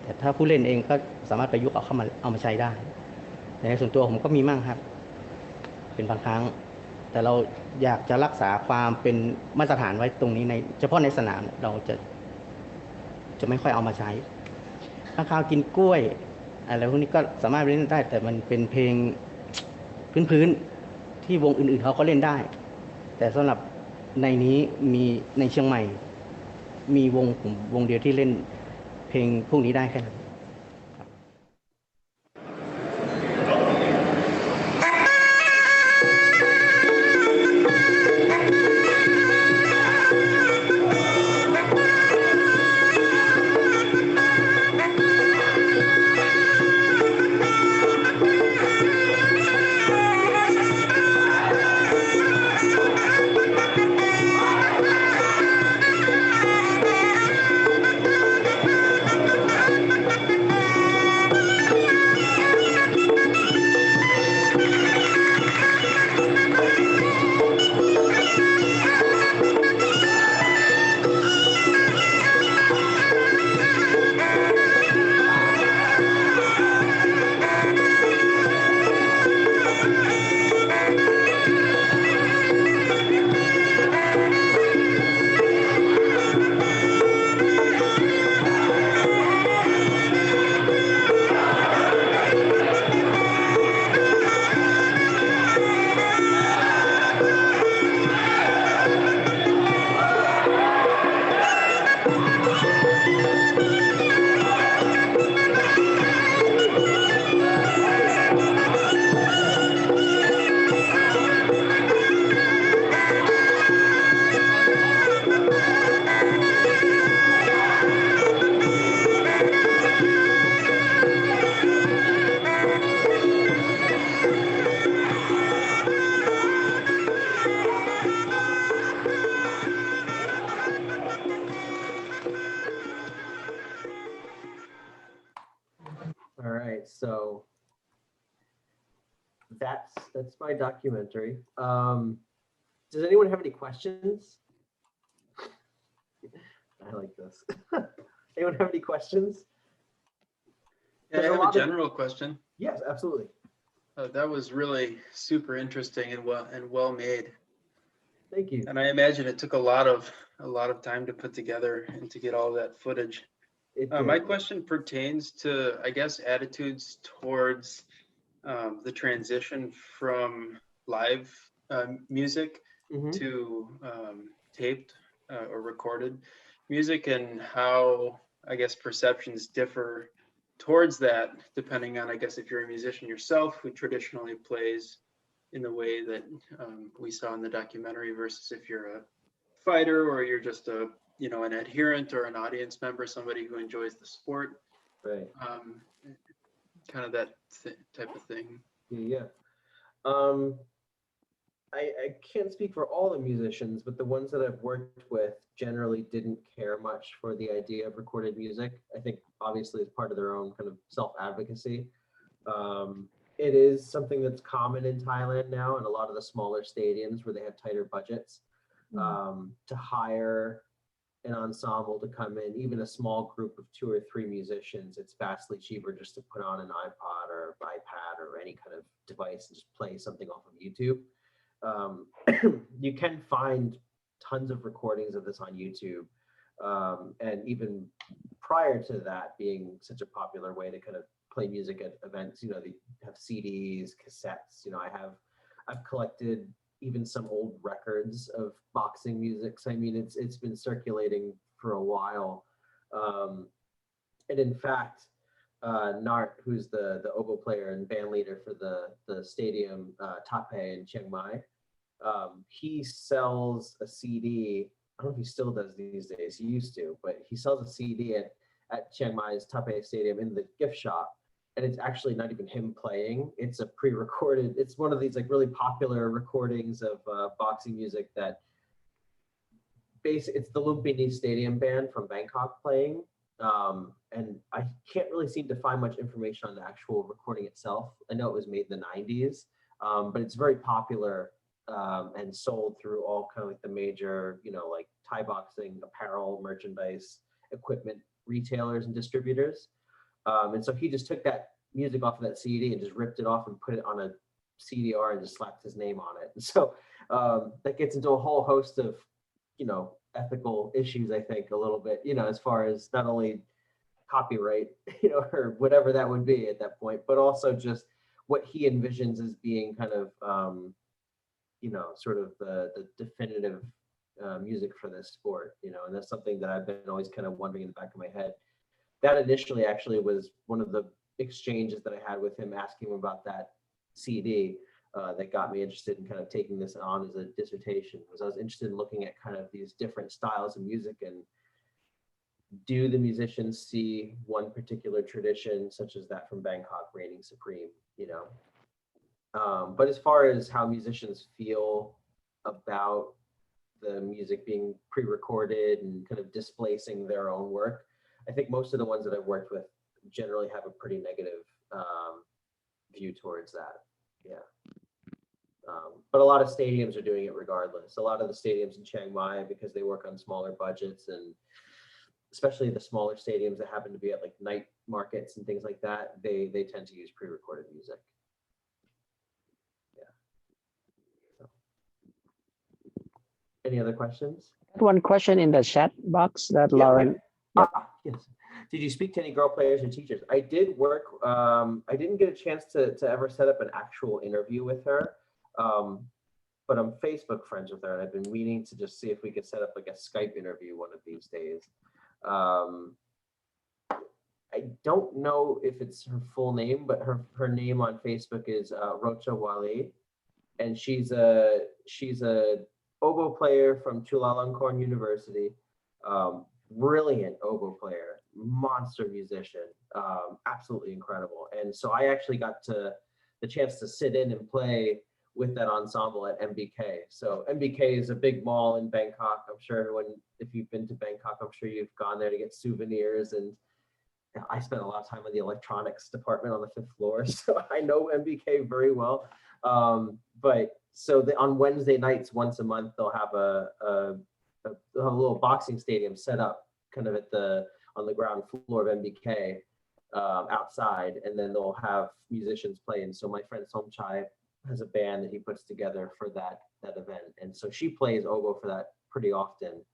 แต่ถ้าผู้เล่นเองก็สามารถประยุกต์เอามาใช้ได้ในส่วนตัวผมก็มีมั่งครับเป็นบางครั้งแต่เราอยากจะรักษาความเป็นมาตรฐานไว้ตรงนี้เฉพาะในสนามเราจะไม่ค่อยเอามาใช้ข้างคาวกินกล้วยอะไรพวกนี้ก็สามารถเล่นได้แต่มันเป็นเพลงพื้นที่วงอื่นๆเขาก็เล่นได้แต่สำหรับในนี้มีในเชียงใหม่มีวงเดียวที่เล่นเพลงพวกนี้ได้แค่นั้น All right, so that's my documentary. Does anyone have any questions? I like this. Anyone have any questions? Yeah, I have a general question. Yes, absolutely. That was really super interesting and well made. Thank you. And I imagine it took a lot of time to put together and to get all that footage. My question pertains to, I guess, attitudes towards the transition from live music to taped or recorded music, and how, I guess, perceptions differ towards that, depending on, I guess, if you're a musician yourself who traditionally plays in the way that we saw in the documentary, versus if you're a fighter or you're just a, you know, an adherent or an audience member, somebody who enjoys the sport. Right. Kind of that type of thing. Yeah. I can't speak for all the musicians, but the ones that I've worked with generally didn't care much for the idea of recorded music. I think obviously it's part of their own kind of self-advocacy. It is something that's common in Thailand now, and a lot of the smaller stadiums where they have tighter budgets, to hire an ensemble to come in, even a small group of 2 or 3 musicians. It's vastly cheaper just to put on an iPod or iPad or any kind of device and just play something off of YouTube. You can find tons of recordings of this on YouTube. And even prior to that being such a popular way to kind of play music at events, you know, they have CDs, cassettes, you know, I've collected even some old records of boxing music. So I mean, it's been circulating for a while. And in fact, Nart, who's the oboe player and band leader for the stadium Tape in Chiang Mai, he sells a CD. I don't know if he still does these days. He used to, but he sells a CD at Chiang Mai's Tape Stadium in the gift shop. And it's actually not even him playing. It's a pre-recorded, it's one of these like really popular recordings of boxing music that it's the Lumpini Stadium Band from Bangkok playing. And I can't really seem to find much information on the actual recording itself. I know it was made in the 90s, but it's very popular and sold through all kind of like the major, you know, like Thai boxing, apparel, merchandise, equipment retailers and distributors. And so he just took that music off of that CD and just ripped it off and put it on a CDR and just slapped his name on it. And so that gets into a whole host of, you know, ethical issues, I think, a little bit, you know, as far as not only copyright, you know, or whatever that would be at that point, but also just what he envisions as being kind of, you know, sort of the definitive music for this sport, you know, and that's something that I've been always kind of wondering in the back of my head. That initially actually was one of the exchanges that I had with him, asking him about that CD that got me interested in kind of taking this on as a dissertation. Was I was interested in looking at kind of these different styles of music, and do the musicians see one particular tradition, such as that from Bangkok, reigning supreme, you know? But as far as how musicians feel about the music being pre-recorded and kind of displacing their own work, I think most of the ones that I've worked with generally have a pretty negative view towards that. Yeah. But a lot of stadiums are doing it regardless. A lot of the stadiums in Chiang Mai, because they work on smaller budgets, and especially the smaller stadiums that happen to be at like night markets and things like that, they tend to use pre-recorded music. Yeah. So. Any other questions? One question in the chat box that Lauren. Yes. Did you speak to any girl players or teachers? I did work. I didn't get a chance to ever set up an actual interview with her, but I'm Facebook friends with her, and I've been meaning to just see if we could set up like a Skype interview one of these days. I don't know if it's her full name, but her name on Facebook is Rocha Wali, and she's a oboe player from Chulalongkorn University. Brilliant oboe player, monster musician, absolutely incredible. And so I actually got the chance to sit in and play with that ensemble at MBK. So MBK is a big mall in Bangkok. I'm sure everyone, if you've been to Bangkok, I'm sure you've gone there to get souvenirs. And I spent a lot of time in the electronics department on the 5th floor, so I know MBK very well. But so on Wednesday nights, once a month, they'll have a little boxing stadium set up kind of on the ground floor of MBK outside, and then they'll have musicians play. And so my friend Somchai has a band that he puts together for that event, and so she plays oboe for that pretty often.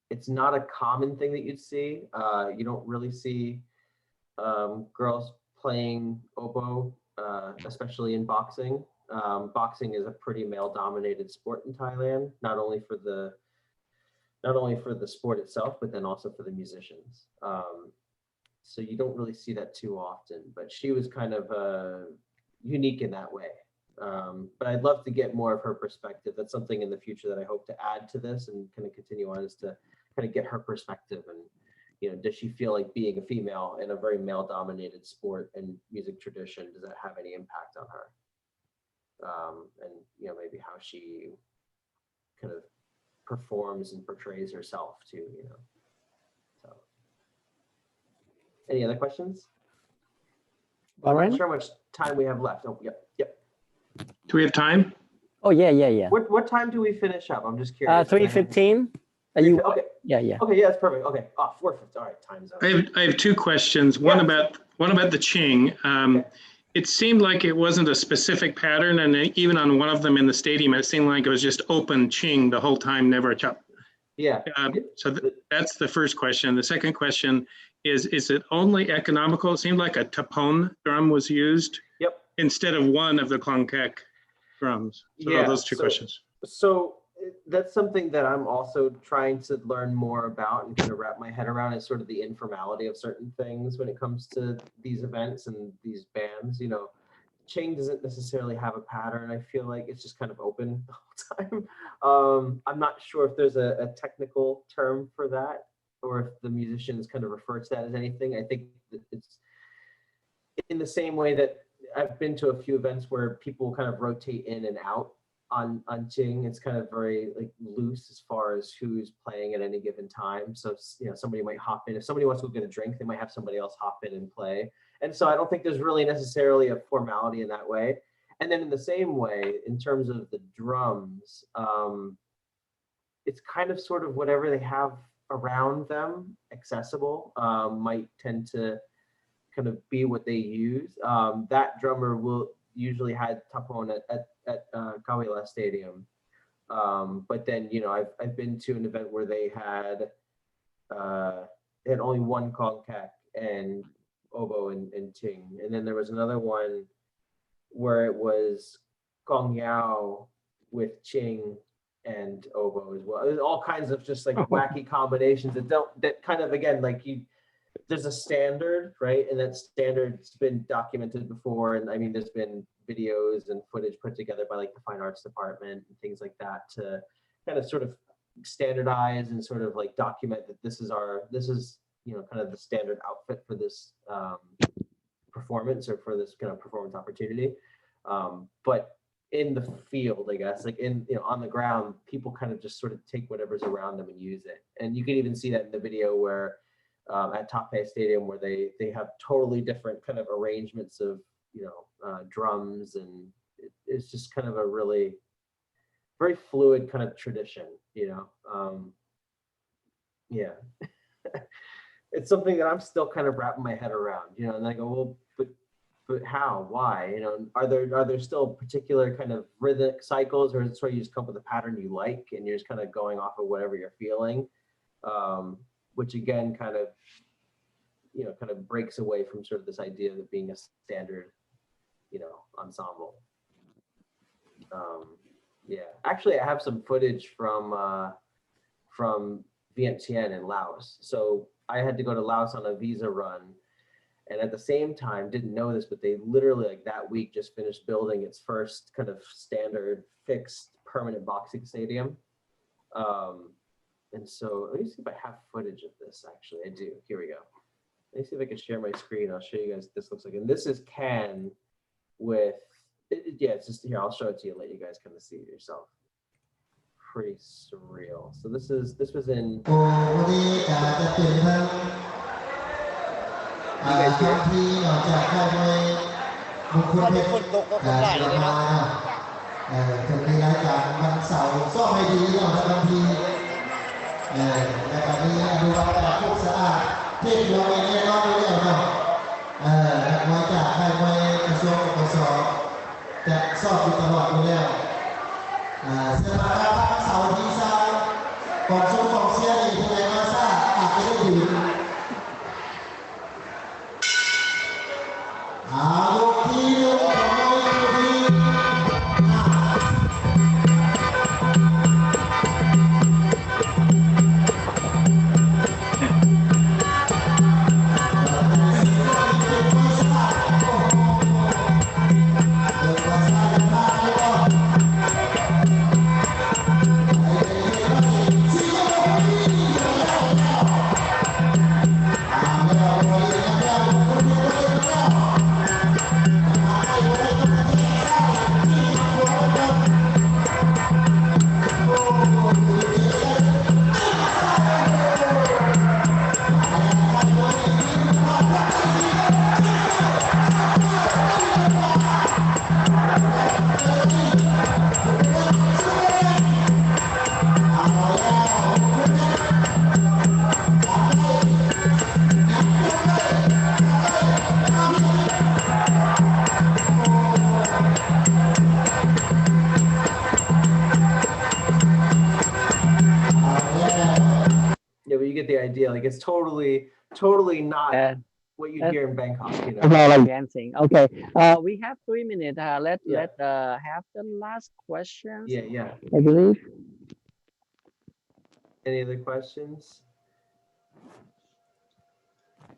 It's not a common thing that you'd see. You don't really see girls playing oboe, especially in boxing. Boxing is a pretty male-dominated sport in Thailand, not only for the sport itself, but then also for the musicians. So you don't really see that too often, but she was kind of unique in that way. But I'd love to get more of her perspective. That's something in the future that I hope to add to this and kind of continue on, is to kind of get her perspective. And, you know, does she feel like being a female in a very male dominated sport and music tradition, does that have any impact on her? And, you know, maybe how she kind of performs and portrays herself too, you know. So any other questions? I'm not sure how much time we have left. Oh, yep. Do we have time? Oh, yeah. What time do we finish up? I'm just curious. 3:15. Are you? Okay. Yeah. Okay, yeah, that's perfect. Okay. 4:50. All right, time's up. I have two questions. One about the Qing. It seemed like it wasn't a specific pattern, and even on one of them in the stadium, it seemed like it was just open Qing the whole time, never chop. Yeah. So that's the first question. The second question is it only economical? It seemed like a tapon drum was used. Yep. Instead of one of the klongkek drums. So those two questions. So that's something that I'm also trying to learn more about and kind of wrap my head around, is sort of the informality of certain things when it comes to these events and these bands. You know, Qing doesn't necessarily have a pattern. I feel like it's just kind of open the whole time. I'm not sure if there's a technical term for that, or if the musicians kind of refer to that as anything. I think that it's in the same way that I've been to a few events where people kind of rotate in and out on Qing. It's kind of very like loose as far as who's playing at any given time. So, you know, somebody might hop in. If somebody wants to go get a drink, they might have somebody else hop in and play. And so I don't think there's really necessarily a formality in that way. And then in the same way, in terms of the drums, it's kind of sort of whatever they have around them accessible might tend to kind of be what they use. That drummer will usually had tapon at Kawila Stadium. But then, you know, I've been to an event where they had only one klongkek and oboe and Qing. And then there was another one where it was gong yao with Qing and oboe as well. There's all kinds of just like wacky combinations that kind of, again, like there's a standard, right? And that standard's been documented before. And I mean, there's been videos and footage put together by like the fine arts department and things like that to kind of sort of standardize and sort of like document that this is, you know, kind of the standard outfit for this performance or for this kind of performance opportunity. But in the field, I guess, like in, you know, on the ground, people kind of just sort of take whatever's around them and use it. And you can even see that in the video where at Taipei Stadium, where they have totally different kind of arrangements of, you know, drums, and it's just kind of a really very fluid kind of tradition, you know. Yeah. It's something that I'm still kind of wrapping my head around, you know, and I go, well, but how, why, you know, are there still particular kind of rhythmic cycles, or is it sort of you just come up with a pattern you like and you're just kind of going off of whatever you're feeling, which again, kind of, you know, kind of breaks away from sort of this idea of it being a standard, you know, ensemble. Yeah, actually I have some footage from Vientiane in Laos. So I had to go to Laos on a visa run, and at the same time, didn't know this, but they literally like that week just finished building its first kind of standard fixed permanent boxing stadium. And so let me see if I have footage of this. Actually, I do. Here we go. Let me see if I can share my screen. I'll show you guys what this looks like. And this is Can with, yeah, it's just here. I'll show it to you and let you guys kind of see it yourself. Pretty surreal. So this was in. idea. Like it's totally not what you hear in Bangkok. You know, like dancing. Okay. We have 3 minutes. Let have the last question. Yeah. I believe. Any other questions?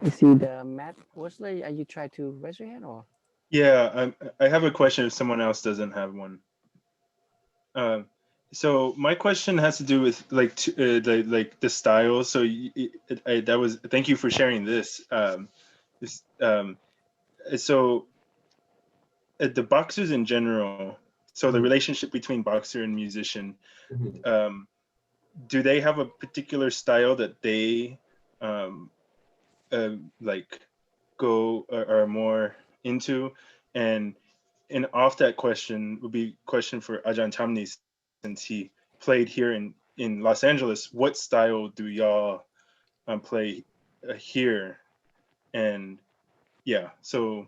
I see the Matt Worsley. Are you trying to raise your hand or? Yeah, I have a question if someone else doesn't have one. So my question has to do with like the style. So thank you for sharing this. So the boxers in general. So the relationship between boxer and musician. Do they have a particular style that they like go or are more into? And off that question would be question for Ajahn Chamni, since he played here in Los Angeles. What style do y'all play here? And yeah, so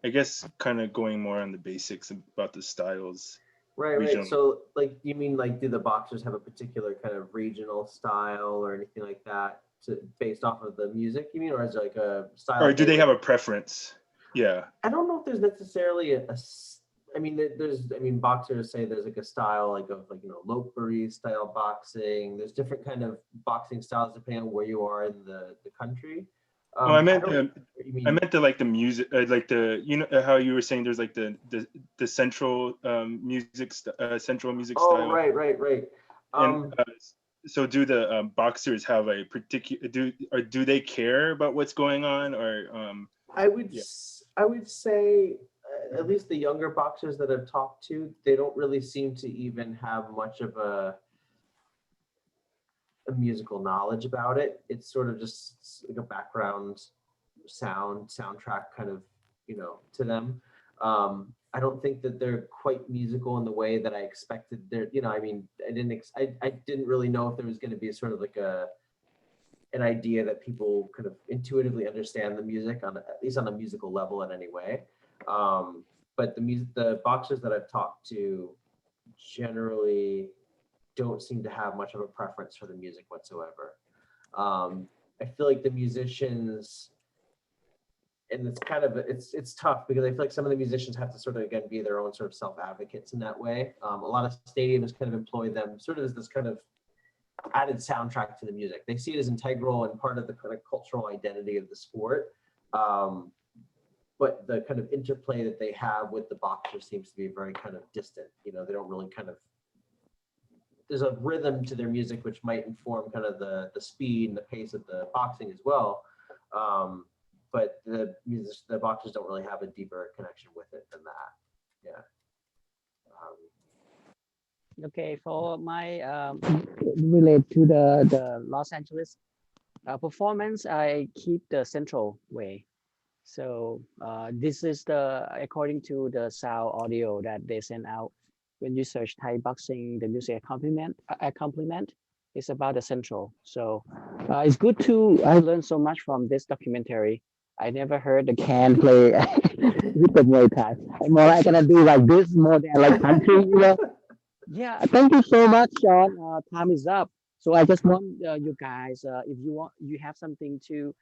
I guess kind of going more on the basics about the styles. Right. So like, you mean like, do the boxers have a particular kind of regional style or anything like that based off of the music, you mean, or is it like a style? Or do they have a preference? Yeah. I don't know if there's necessarily I mean, boxers say there's like a style like Lopburi style boxing. There's different kind of boxing styles depending on where you are in the country. I meant the like the music, like the, you know how you were saying there's like the central music central music style. Oh, right. And so do the boxers have a particular do they care about what's going on, or I would say at least the younger boxers that I've talked to, they don't really seem to even have much of a musical knowledge about it. It's sort of just like a background soundtrack kind of, to them. I don't think that they're quite musical in the way that I expected. I didn't really know if there was going to be sort of like an idea that people kind of intuitively understand the music at least on a musical level in any way. But the boxers that I've talked to generally don't seem to have much of a preference for the music whatsoever. I feel like the musicians, and it's tough because I feel like some of the musicians have to sort of, again, be their own sort of self-advocates in that way. A lot of stadiums kind of employ them sort of as this kind of added soundtrack to the music. They see it as integral and part of the kind of cultural identity of the sport. But the kind of interplay that they have with the boxers seems to be very kind of distant. They don't really there's a rhythm to their music which might inform kind of the speed and the pace of the boxing as well. But the boxers don't really have a deeper connection with it than that. Yeah. Okay, for my relate to the Los Angeles performance, I keep the central way. So this is according to the sound audio that they send out. When you search Thai boxing, the music accompaniment is about the central. So it's good I learned so much from this documentary. I never heard the can play with the Muay Thai. More like gonna do like this more than like country, Yeah, thank you so much, John. Time is up. So I just want you guys, if you have something to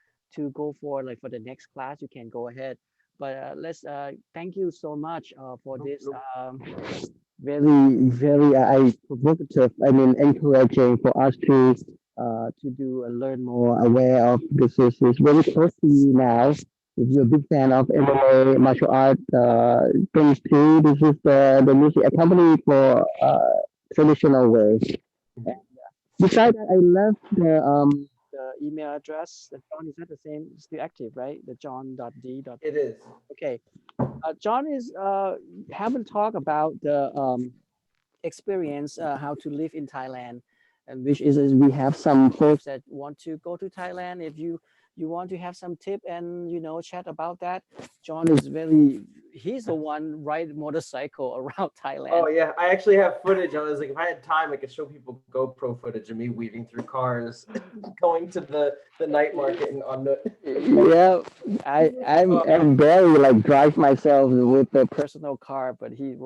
go for, like for the next class, you can go ahead. But let's thank you so much for this very provocative, encouraging for us to do and learn more, aware of this is very close to you now. If you're a big fan of MMA, martial art, things too, this is the music accompany for traditional way. And besides that, I left the email address. John, is that the same? Still active, right? The john.d. It is. Okay. John is haven't talked about the experience how to live in Thailand, and which is we have some folks that want to go to Thailand. If you want to have some tip and chat about that, John is he's the one ride motorcycle around Thailand. Oh yeah, I actually have footage. I was like, if I had time, I could show people GoPro footage of me weaving through cars, going to the night market on the. Yeah, I'm barely like drive myself with a personal car, but he